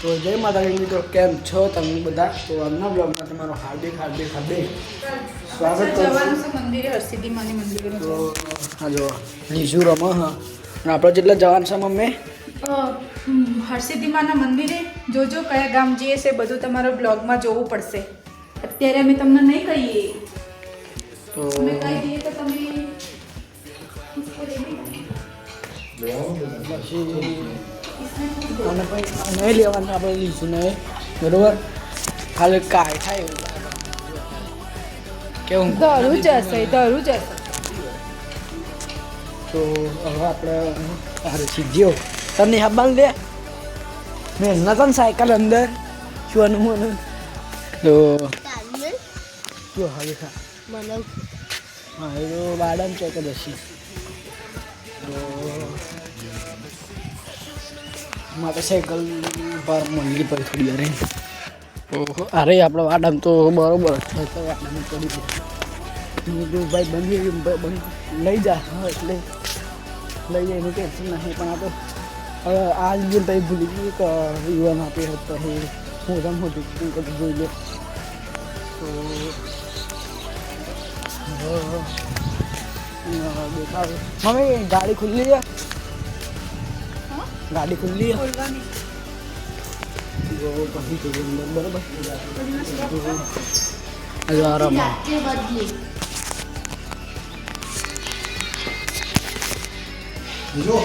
તો જય માતાજી મિત્રો, કેમ છો તમે બધા? તો આજના બ્લોગમાં તમારું હાર્દિક સ્વાગત કરું છું. મંદિરે હરસિદ્ધિ માની મંદિરે તો હા જો લીજુ રમો હા અને આપણે જેટલા જવાન છે મમ્મી હરસિદ્ધિ માના મંદિરે જોજો કયા ગામ જઈએ છે બધું તમારો બ્લોગમાં જોવું પડશે. અત્યારે અમે તમને નહીં કહીએ, તો અમે કહી દઈએ તો તમે અને પછી નહીં લેવાનું આપણે લીધું નહીં બરોબર, ખાલી કાય થાય એવું કેવું દરું જશે. તો હવે આપણે અરે સીધ્યો તને હબાલ દે મેં ના તને સાયકલ અંદર શું મને તો શું હવે ખા હા એ તો બાડામ ચોક જ હશે. તો મારે સાયકલ પર મંડી પડી થોડી અરે ઓહો અરે આપણે વાડામ તો બરોબર છે તો વાડામ પડી ગયું ભાઈ બંધ લઈ જા હા એટલે લઈ જાય એનું ટેન્શન નહીં, પણ આ તો હવે આ જ ભાઈ ભૂલી ગયું કે યુવાન આપે હતો એ મોટા મોટી બધું જોઈ લે. તો દેખાવ મમ્મી ગાડી ખુલ્લી છે, ગાડી ખુલ્લી છે પછી તો અંદર બરાબર આરામમાં જો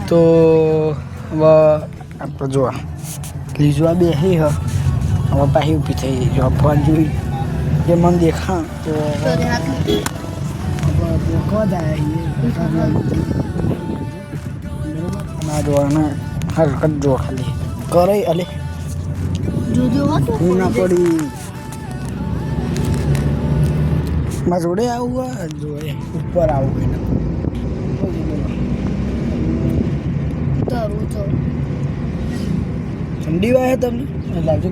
તો હવે આપણે જોવા લીજવા બે હી હ હવે પાછી ઊભી થઈ જો ફોન જોઈ જે મને દેખા તો દેખવા જાય ના જોવાના હરકત જો ખાલી કરે અલે હું ના પડી મારા જોડે આવું જોડે ઉપર આવું એને ઠંડી વાય તમને લાગજો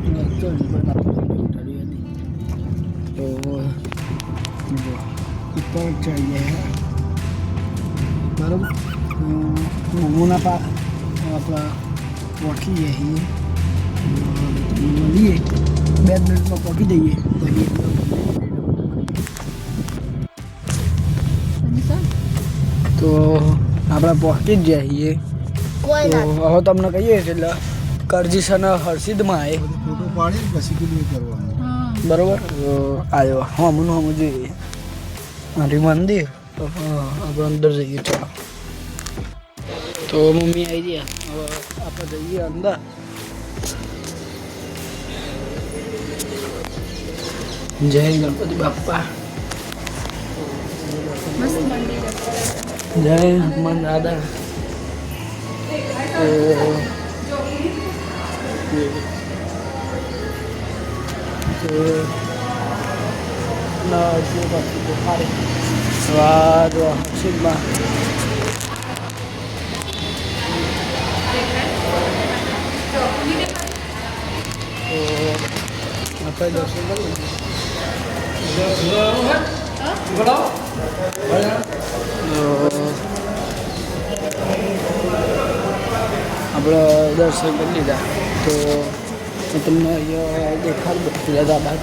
તો ઉપર ચડીએ બરાબર. નમૂના પાક આપણા પહોંચી જઈએ મળીએ 2 મિનિટમાં પહોંચી જઈએ પછી તો આપણે પહોંચી જ જઈએ. હવે તમને કહીએ એટલે કરજીસન હરસિદ્ધમાં આવે ફોટો પાડી પછી કીધું કરવાનું બરોબર. આવ્યો હમું જોઈએ મારી મંદિર તો આપણે અંદર જઈએ. ચાલો તો મમ્મી આવી ગયા, હવે આપણે જઈએ અંદર. જય ગણપતિ બાપ્પા, જય હનુમાન દાદા. આપણે દર્શન કરી લીધા તો તમને અહીંયા દેખાડું પેલા દાદા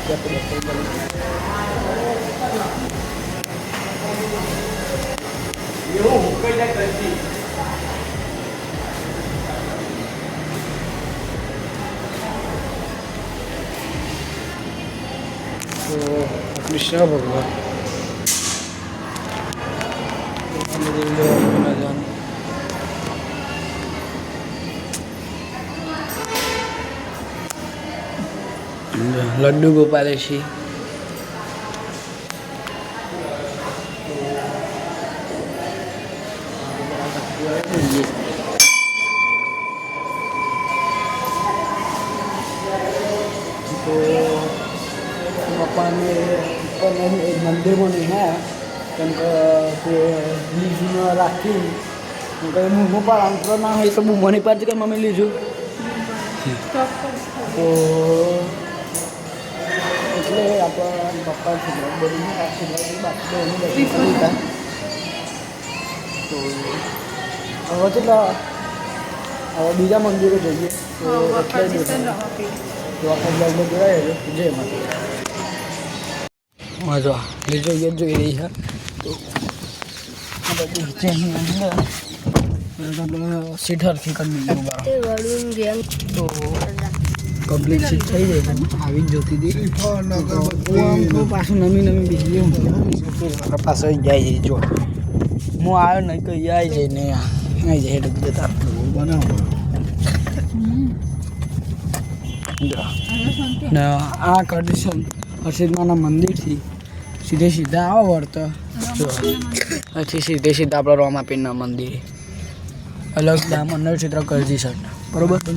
તો કૃષ્ણ ભગવાન લડ્ડુ ગોપાલ છે. તો પપ્પાને મંદિરમાં નહીં હા કેમ કે લીજુમાં રાખી મૂમો પર અંતર ના હોય તો બૂમોની પાસે કે મમ્મી લીજું તો એટલે આપણા પપ્પા છોકરા બધું બાકી તો હવે કેટલા હવે બીજા મંદિરે જઈએ તો એટલે તો આખા બ્લોગમાં જોડાય જય માતા મજા એ જોઈએ જોઈ રહી છે તો સીટ હરખી કરી દીધી તો પબ્લિક સીટ થઈ જાય છે આવી જ જોતી હતી પાછું નમી બીજી પાછળ જાય છે જો હું આવ્યો નહીં કહી આવી જાય ને આવી જાય એટલે જતા બનાવો ને આ કંડિશન હર્ષિદમાના મંદિરથી સીધા આવો વળતો પછી સીધા આપણા રોમાપીરના મંદિરે અલગ દામનર ચિત્ર કરજી સર બરોબર તો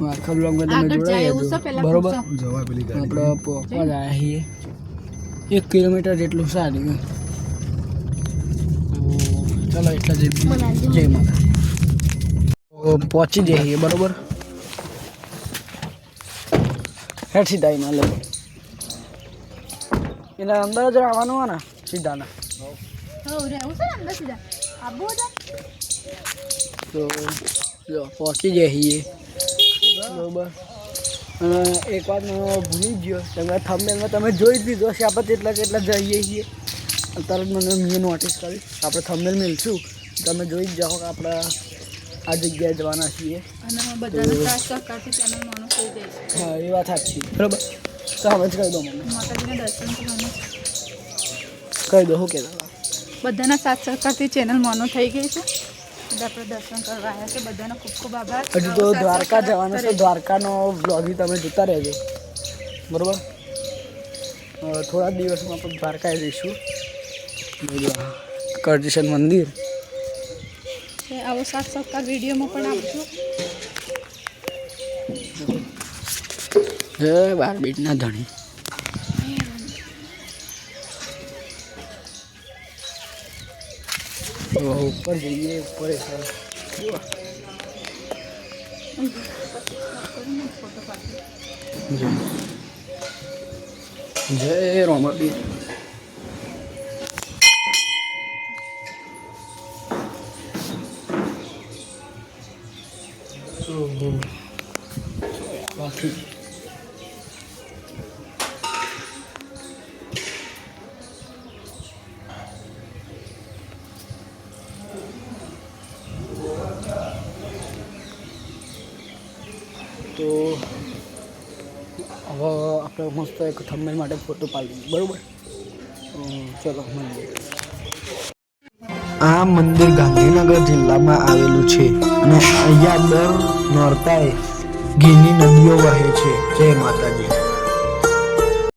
આખા બ્લોગમાં તમે જોડાઈ બરોબર આપણે પહોંચવા આવ્યા છીએ 1 કિલોમીટર જેટલું સારું ચાલો એટલા જય માતા પહોંચી જઈએ બરોબર હેઠ સીધા એમાં લે એના અંદર જ આવવાનું હોય ને સીધાના તો જો પહોંચી જઈએ બરોબર અને એક વાત ભૂલી જ ગયો તમે થંબનેલમાં તમે જોઈ જ લીધો છે આપણે કેટલા જઈએ છીએ તરત મને મેં નોટિસ કરી આપણે થંબનેલ મેળશું તમે જોઈ જ જાઓ કે આપણે આ જગ્યાએ જવાના છીએ હા એ વાત સાચી બરાબર તો હવે જ કહી દો મને કહી દો શું કહેતા બધાના સાથ સહકારથી ચેનલ મોનો થઈ ગઈ છે આપણે દર્શન કરવા આવ્યા છે બધાનો ખૂબ ખૂબ આભાર હજુ તો દ્વારકા જવાનું છે દ્વારકાનો બ્લોગ તમે જોતા રહેજો બરાબર થોડા દિવસમાં આપણે દ્વારકા જઈશું કરજીસન મંદિર આવો સાથ સહકાર વિડીયોમાં પણ આપજો જય 12 બીટના ધણી ऊपर जाइए ऊपर जय रोमापीर बाकी તો હવે આપણે મસ્ત એક થંબનેલ માટે ફોટો પાડીએ બરાબર ચલો મંદિર આ મંદિર ગાંધીનગર જિલ્લામાં આવેલું છે અને અહીંયા દર નોરતાએ ઘીની નદીઓ વહે છે જય માતાજી